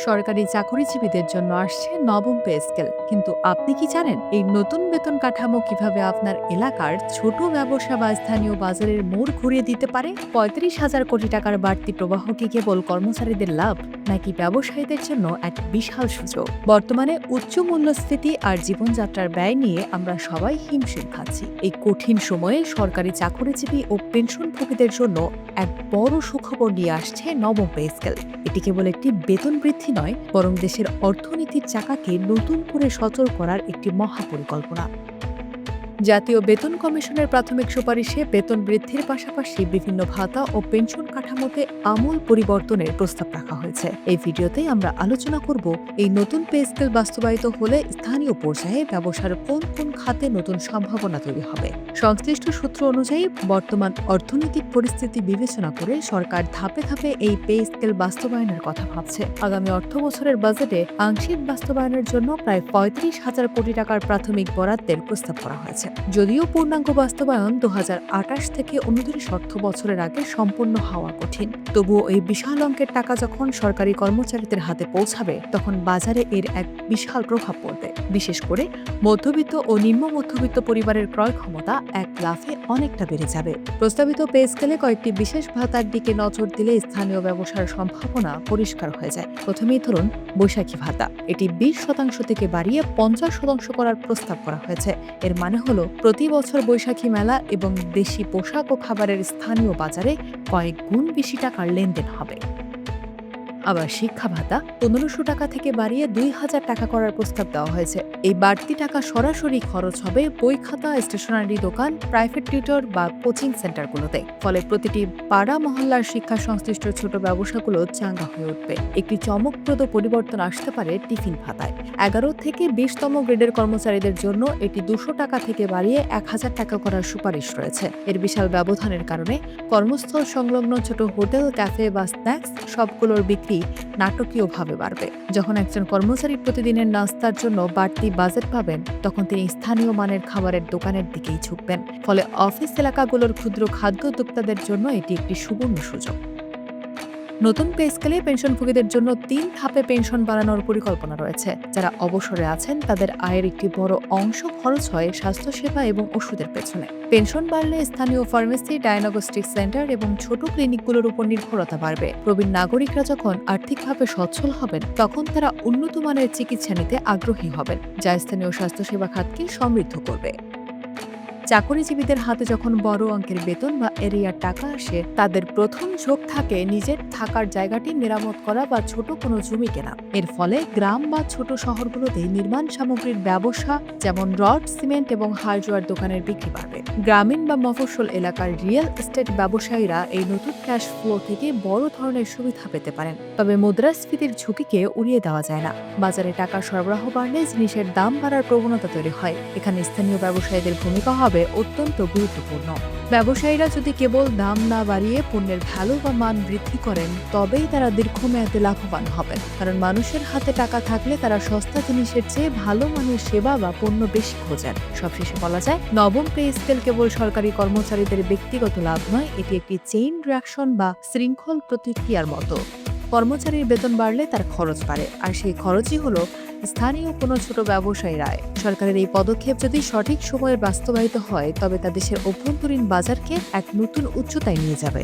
সরকারি চাকরিজীবীদের জন্য আসছে নবম পে স্কেল, কিন্তু আপনি কি জানেন এই নতুন বেতন কাঠামো কিভাবে আপনার এলাকার ছোট ব্যবসা বা স্থানীয় বাজারের মোড় ঘুরিয়ে দিতে পারে? ৩৫,০০০ কোটি টাকার বাড়তি প্রবাহ কি কেবল কর্মচারীদের লাভ, নাকি ব্যবসায়ীদের জন্য এক বিশাল সুযোগ? বর্তমানে উচ্চ মূল্যস্ফীতি আর জীবনযাত্রার ব্যয় নিয়ে আমরা সবাই হিমশিম খাচ্ছি। এই কঠিন সময়ে সরকারি চাকরিজীবী ও পেনশনভোগীদের জন্য এক বড় সুখবর নিয়ে আসছে নবম পে স্কেল। এটি কেবল একটি বেতন বৃদ্ধি নয়, বরং দেশের অর্থনীতির চাকাকে নতুন করে সচল করার একটি মহাপরিকল্পনা। জাতীয় বেতন কমিশনের প্রাথমিক সুপারিশে বেতন বৃদ্ধির পাশাপাশি বিভিন্ন ভাতা ও পেনশন কাঠামোতে আমূল পরিবর্তনের প্রস্তাব রাখা হয়েছে। এই ভিডিওতে আমরা আলোচনা করব এই নতুন পে স্কেল বাস্তবায়িত হলে স্থানীয় পর্যায়ে ব্যবসার কোন কোন খাতে নতুন সম্ভাবনা তৈরি হবে। সংশ্লিষ্ট সূত্র অনুযায়ী বর্তমান অর্থনৈতিক পরিস্থিতি বিবেচনা করে সরকার ধাপে ধাপে এই পে স্কেল বাস্তবায়নের কথা ভাবছে। আগামী অর্থ বছরের বাজেটে আংশিক বাস্তবায়নের জন্য প্রায় ৩৫,০০০ কোটি টাকার প্রাথমিক বরাদ্দের প্রস্তাব করা হয়েছে। যদিও পূর্ণাঙ্গ বাস্তবায়ন ২০২৮ থেকে ২৯ অর্থ বছরের আগে সম্পন্ন হওয়া কঠিন, তবুও এই বিশাল অঙ্কের টাকা যখন সরকারি কর্মচারীদের হাতে পৌঁছাবে তখন বাজারে এর এক বিশাল প্রভাব পড়বে। বিশেষ করে মধ্যবিত্ত ও নিম্ন মধ্যবিত্ত পরিবারের ক্রয় ক্ষমতা এক লাফে অনেকটা বেড়ে যাবে। প্রস্তাবিত পে স্কেলে কয়েকটি বিশেষ ভাতার দিকে নজর দিলে স্থানীয় ব্যবসার সম্ভাবনা পরিষ্কার হয়ে যায়। প্রথমেই ধরুন বৈশাখী ভাতা। এটি ২০% থেকে বাড়িয়ে ৫০% করার প্রস্তাব করা হয়েছে। এর মানে হলো প্রতি বছর বৈশাখী মেলা এবং দেশি পোশাক ও খাবারের স্থানীয় বাজারে কয়েক গুণ বেশি টাকার লেনদেন হবে। আবার শিক্ষা ভাতা ১৫০০ টাকা থেকে বাড়িয়ে ২,০০০ টাকা করার প্রস্তাব দেওয়া হয়েছে। এই বাড়তি টাকা সরাসরি খরচ হবে বই খাতা, স্টেশনারি দোকান, প্রাইভেট টিউটর বা কোচিং সেন্টারগুলোতে। ফলে প্রতিটি পাড়া মহল্লার শিক্ষা সংশ্লিষ্ট ছোট ব্যবসাগুলো চাঙ্গা হয়ে উঠবে। একটি চমকপ্রদ পরিবর্তন আসতে পারে টিফিন ভাতায়। ১১ থেকে ২০তম গ্রেডের কর্মচারীদের জন্য এটি ২০০ টাকা থেকে বাড়িয়ে ১,০০০ টাকা করার সুপারিশ রয়েছে। এর বিশাল ব্যবধানের কারণে কর্মস্থল সংলগ্ন ছোট হোটেল, ক্যাফে বা স্ন্যাক্স সবগুলোর বিক্রি নাটকীয়ভাবে বাড়বে। যখন একজন কর্মচারী প্রতিদিনের নাস্তার জন্য বাড়তি বাজেট পাবেন, তখন তিনি স্থানীয় মানের খাবারের দোকানের দিকেই ঝুঁকবেন। ফলে অফিস এলাকাগুলোর ক্ষুদ্র খাদ্য উদ্যোক্তাদের জন্য এটি একটি সুবর্ণ সুযোগ। নতুন পে স্কেলে পেনশনভোগীদের জন্য ৩ ধাপে পেনশন বাড়ানোর পরিকল্পনা রয়েছে। যারা অবসরে আছেন তাদের আয়ের একটি বড় অংশ খরচ হয় স্বাস্থ্যসেবা এবং ওষুধের পেছনে। পেনশন বাড়লে স্থানীয় ফার্মেসি, ডায়াগনস্টিক সেন্টার এবং ছোট ক্লিনিকগুলোর উপর নির্ভরতা বাড়বে। প্রবীণ নাগরিকরা যখন আর্থিকভাবে সচ্ছল হবেন, তখন তারা উন্নত মানের চিকিৎসা নিতে আগ্রহী হবেন, যা স্থানীয় স্বাস্থ্যসেবা খাতকে সমৃদ্ধ করবে। চাকরিজীবীদের হাতে যখন বড় অঙ্কের বেতন বা এরিয়ার টাকা আসে, তাদের প্রথম ঝোঁক থাকে নিজের থাকার জায়গাটি মেরামত করা বা ছোট কোনো জমি কেনা। এর ফলে গ্রাম বা ছোট শহরগুলোতে নির্মাণ সামগ্রীর ব্যবসা, যেমন রড, সিমেন্ট এবং হার্ডওয়্যার দোকানের বিক্রি বাড়বে। গ্রামীণ বা মফস্বল এলাকার রিয়েল এস্টেট ব্যবসায়ীরা এই নতুন ক্যাশ ফ্লো থেকে বড় ধরনের সুবিধা পেতে পারেন। তবে মুদ্রাস্ফীতির ঝুঁকিকে উড়িয়ে দেওয়া যায় না। বাজারে টাকার সরবরাহ বাড়লে জিনিসের দাম বাড়ার প্রবণতা তৈরি হয়। এখানে স্থানীয় ব্যবসায়ীদের ভূমিকা হবে অত্যন্ত গুরুত্বপূর্ণ। ব্যবসায়ীরা যদি কেবল দাম না বাড়িয়ে পণ্যের ভ্যালু বা মান বৃদ্ধি করেন, তবেই তারা দীর্ঘমেয়াদে লাভবান হবেন। কারণ মানুষের হাতে টাকা থাকলে তারা সস্তা জিনিসের চেয়ে ভালো মানের সেবা বা পণ্য বেশি খোঁজেন। সবশেষে বলা যায়, নবম পে স্কেল কেবল সরকারি কর্মচারীদের ব্যক্তিগত লাভ নয়, এটি একটি চেইন রিঅ্যাকশন বা শৃঙ্খল প্রতিক্রিয়ার মতো। কর্মচারীর বেতন বাড়লে তার খরচ বাড়ে, আর সেই খরচই হলো স্থানীয় কোনো ছোট ব্যবসায়ীর আয়। সরকারের এই পদক্ষেপ যদি সঠিক সময়ে বাস্তবায়িত হয়, তবে তা দেশের অভ্যন্তরীণ বাজারকে এক নতুন উচ্চতায় নিয়ে যাবে।